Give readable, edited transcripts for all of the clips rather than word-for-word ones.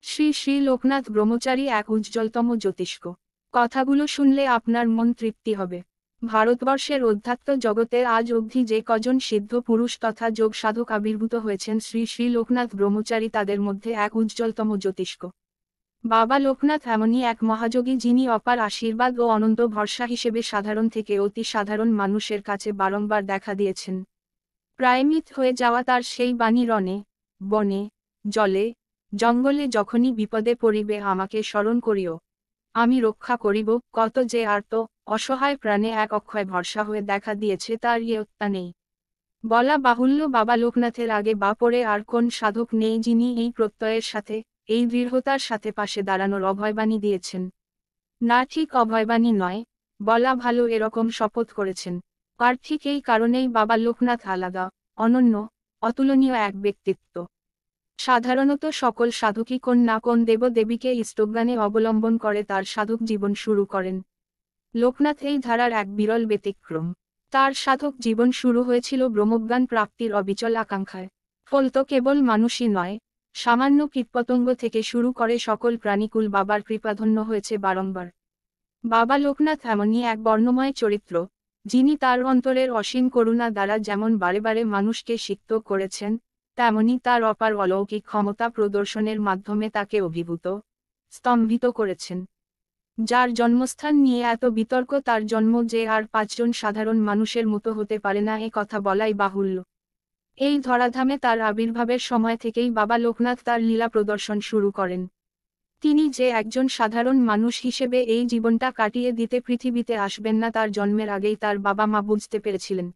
শ্রী শ্রী লোকনাথ ব্রহ্মচারী এক উজ্জ্বলতম জ্যোতিষ্ক। কথাগুলো শুনলে আপনার মন তৃপ্তি হবে। ভারতবর্ষের অধ্যাত্ম জগতে আজ অবধি যে কজন সিদ্ধ পুরুষ তথা যোগ সাধক আবির্ভূত হয়েছেন শ্রী শ্রী লোকনাথ ব্রহ্মচারী তাদের মধ্যে এক উজ্জ্বলতম জ্যোতিষ্ক। বাবা লোকনাথ এমনই এক মহাযোগী যিনি অপার আশীর্বাদ ও অনন্ত ভরসা হিসেবে সাধারণ থেকে অতি সাধারণ মানুষের কাছে বারংবার দেখা দিয়েছেন। প্রায় মিথ হয়ে যাওয়া তার সেই বাণী রণে, বনে, জলে, জঙ্গলে যখনই বিপদে পড়িবে আমাকে স্মরণ করিও, আমি রক্ষা করিব। কত যে আর্ত অসহায় প্রাণে এক অক্ষয় ভরসা হয়ে দেখা দিয়েছে তার ইয়ত্তা নেই। বলা বাহুল্য বাবা লোকনাথের আগে বা পরে আর কোন সাধক নেই যিনি এই প্রত্যয়ের সাথে, এই দৃঢ়তার সাথে পাশে দাঁড়ানোর অভয়বাণী দিয়েছেন। না, ঠিক অভয়বাণী নয়, বলা ভালো এরকম শপথ করেছেন। আর ঠিক এই কারণেই বাবা লোকনাথ আলাদা, অনন্য, অতুলনীয় এক ব্যক্তিত্ব। সাধারণত সকল সাধকই কোন না কোন দেবদেবীকে ইষ্টজ্ঞানে অবলম্বন করে তার সাধক জীবন শুরু করেন। লোকনাথ এই ধারার এক বিরল ব্যতিক্রম। তার সাধক জীবন শুরু হয়েছিল ব্রহ্মজ্ঞান প্রাপ্তির অবিচল আকাঙ্ক্ষায়। ফলত কেবল মানুষই নয়, সামান্য কীটপতঙ্গ থেকে শুরু করে সকল প্রাণীকুল বাবার কৃপাধন্য হয়েছে বারংবার। বাবা লোকনাথ এমনই এক বর্ণময় চরিত্র, যিনি তার অন্তরের অসীম করুণা দ্বারা যেমন বারে বারে মানুষকে সিক্ত করেছেন, তেমনি তার অপার অলৌকিক ক্ষমতা প্রদর্শনের মাধ্যমে তাকে অভিভূত, স্তম্ভিত করেছেন। যার জন্মস্থান নিয়ে এত বিতর্ক তার জন্ম যে আর পাঁচজন সাধারণ মানুষের মতো হতে পারে না এ কথা বলাই বাহুল্য। এই ধরাধামে তার আবির্ভাবের সময় থেকেই বাবা লোকনাথ তার লীলা প্রদর্শন শুরু করেন। তিনি যে একজন সাধারণ মানুষ হিসেবে এই জীবনটা কাটিয়ে দিতে পৃথিবীতে আসবেন না তার জন্মের আগেই তার বাবা মা বুঝতে পেরেছিলেন।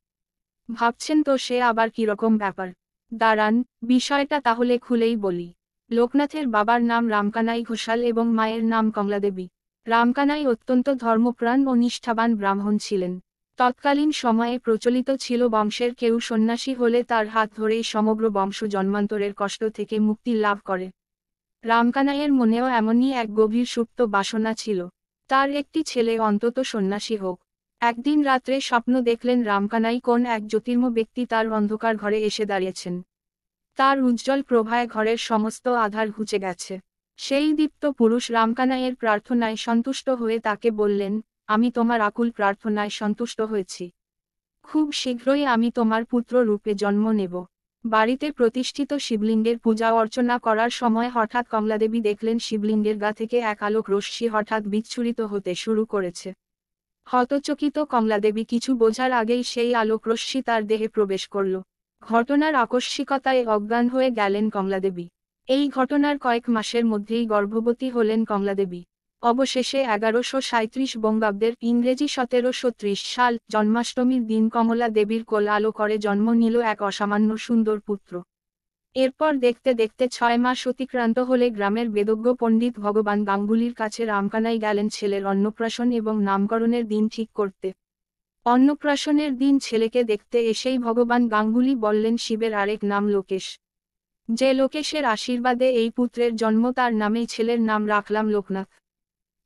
ভাবছেন তো সে আবার কিরকম ব্যাপার? দাঁড়ান, বিষয়টা তাহলে খুলেই বলি। লোকনাথের বাবার নাম রামকানাই ঘোষাল এবং মায়ের নাম কমলাদেবী। রামকানাই অত্যন্ত ধর্মপ্রাণ ও নিষ্ঠাবান ব্রাহ্মণ ছিলেন। তৎকালীন সময়ে প্রচলিত ছিল বংশের কেউ সন্ন্যাসী হলে তার হাত ধরেই সমগ্র বংশ জন্মান্তরের কষ্ট থেকে মুক্তি লাভ করে। রামকানাইয়ের মনেও এমনই এক গভীর সুপ্ত বাসনা ছিল, তার একটি ছেলে অন্তত সন্ন্যাসী হোক। একদিন রাত্রে স্বপ্ন দেখলেন রামকানাই কোন এক জ্যোতির্ম ব্যক্তি তার অন্ধকার ঘরে এসে দাঁড়িয়েছেন। তার উজ্জ্বল প্রভায় ঘরের সমস্ত আধার ঘুচে গেছে। সেই দীপ্ত পুরুষ রামকানাইয়ের প্রার্থনায় সন্তুষ্ট হয়ে তাকে বললেন, আমি তোমার আকুল প্রার্থনায় সন্তুষ্ট হয়েছি। খুব শীঘ্রই আমি তোমার পুত্র রূপে জন্ম নেব। বাড়িতে প্রতিষ্ঠিত শিবলিঙ্গের পূজা অর্চনা করার সময় হঠাৎ কমলাদেবী দেখলেন শিবলিঙ্গের গা থেকে এক আলোক রশ্মি হঠাৎ বিচ্ছুরিত হতে শুরু করেছে। হতচকিত কমলাদেবী কিছু বোঝার আগেই সেই আলোক রশ্মি তার দেহে প্রবেশ করল। ঘটনার আকস্মিকতায় অজ্ঞান হয়ে গেলেন কমলাদেবী। এই ঘটনার কয়েক মাসের মধ্যেই গর্ভবতী হলেন কমলাদেবী। অবশেষে 1137 বঙ্গাব্দের ইংরেজি 1730 সাল জন্মাষ্টমীর দিন কমলা দেবীর কোল আলো করে জন্ম নিল এক অসামান্য সুন্দর পুত্র। এরপর দেখতে দেখতে 6 মাস অতিক্রান্ত হলে গ্রামের বেদজ্ঞ পণ্ডিত ভগবান গাঙ্গুলির কাছে রামকানাই গেলেন ছেলের অন্নপ্রাশন এবং নামকরণের দিন ঠিক করতে। অন্নপ্রাশনের দিন ছেলেকে দেখতে এসেই ভগবান গাঙ্গুলি বললেন শিবের আরেক নাম লোকেশ। যে লোকেশের আশীর্বাদে এই পুত্রের জন্ম তার নামেই ছেলের নাম রাখলাম লোকনাথ।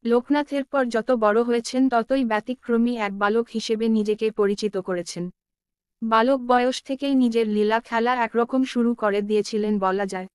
লোকনাথের পর যত বড় হয়েছেন ততই ব্যতিক্রমী এক বালক হিসেবে নিজেকে পরিচিত করেছেন। বালক বয়স থেকেই নিজের লীলা খেলা একরকম শুরু করে দিয়েছিলেন বলা যায়।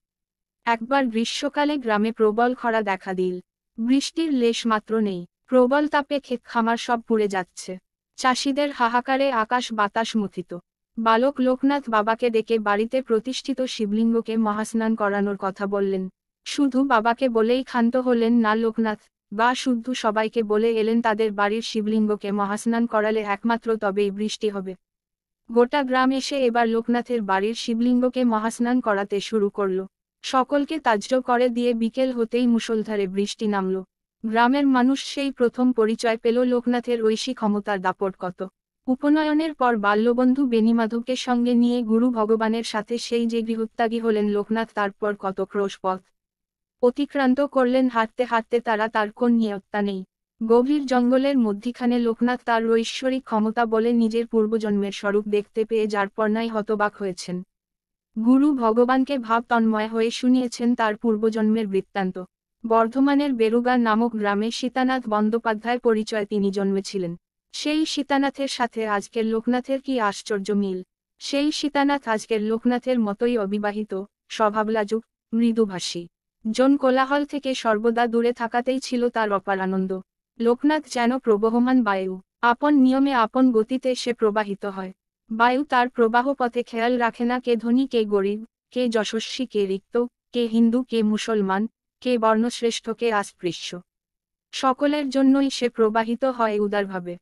একবার গ্রীষ্মকালে গ্রামে প্রবল খরা দেখা দিল। বৃষ্টির লেশ মাত্র নেই। প্রবল তাপে ক্ষেত খামার সব পুড়ে যাচ্ছে। চাষিদের হাহাকারে আকাশ বাতাস মুথিত। বালক লোকনাথ বাবাকে ডেকে বাড়িতে প্রতিষ্ঠিত শিবলিঙ্গকে মহাস্নান করানোর কথা বললেন। শুধু বাবাকে বলেই ক্ষান্ত হলেন না লোকনাথ, বা শুদ্ধ সবাইকে বলে এলেন তাদের বাড়ির শিবলিঙ্গকে মহাস্নান করালে একমাত্র তবেই বৃষ্টি হবে। গোটা গ্রাম এসে এবার লোকনাথের বাড়ির শিবলিঙ্গকে মহাস্নান করাতে শুরু করল। সকলকে তাজ্য করে দিয়ে বিকেল হতেই মুষলধারে বৃষ্টি নামল। গ্রামের মানুষ সেই প্রথম পরিচয় পেল লোকনাথের ঐশী ক্ষমতার দাপট কত। উপনয়নের পর বাল্যবন্ধু বেণীমাধবকে সঙ্গে নিয়ে গুরু ভগবানের সাথে সেই যে গৃহত্যাগী হলেন লোকনাথ, তারপর কত ক্রোশ পথ অতিক্রান্ত করলেন হাঁটতে হাঁটতে তারা, তার কোন নিয়ত্তা নেই। গভীর জঙ্গলের মধ্যিখানে লোকনাথ তার ঐশ্বরিক ক্ষমতা বলে নিজের পূর্বজন্মের স্বরূপ দেখতে পেয়ে যারপরনাই হতবাক হয়েছেন। গুরু ভগবানকে ভাব তন্ময় হয়ে শুনিয়েছেন তার পূর্বজন্মের বৃত্তান্ত। বর্ধমানের বেরুগা নামক গ্রামে সীতানাথ বন্দ্যোপাধ্যায় পরিচয় তিনি জন্মেছিলেন। সেই সীতানাথের সাথে আজকের লোকনাথের কি আশ্চর্য মিল। সেই সীতানাথ আজকের লোকনাথের মতোই অবিবাহিত, স্বভাবলাজুক, মৃদুভাষী। জন কোলাহল থেকে সর্বদা দূরে থাকাতেই ছিল তার অপার আনন্দ। লোকনাথ যেন প্রবহমান বায়ু, আপন নিয়মে আপন গতিতে সে প্রবাহিত হয়। বায়ু তার প্রবাহ পথে খেয়াল রাখে না কে ধনী কে গরিব, কে যশস্বী কে রিক্ত, কে হিন্দু কে মুসলমান, কে বর্ণশ্রেষ্ঠ কে অস্পৃশ্য। সকলের জন্যই সে প্রবাহিত হয় উদারভাবে।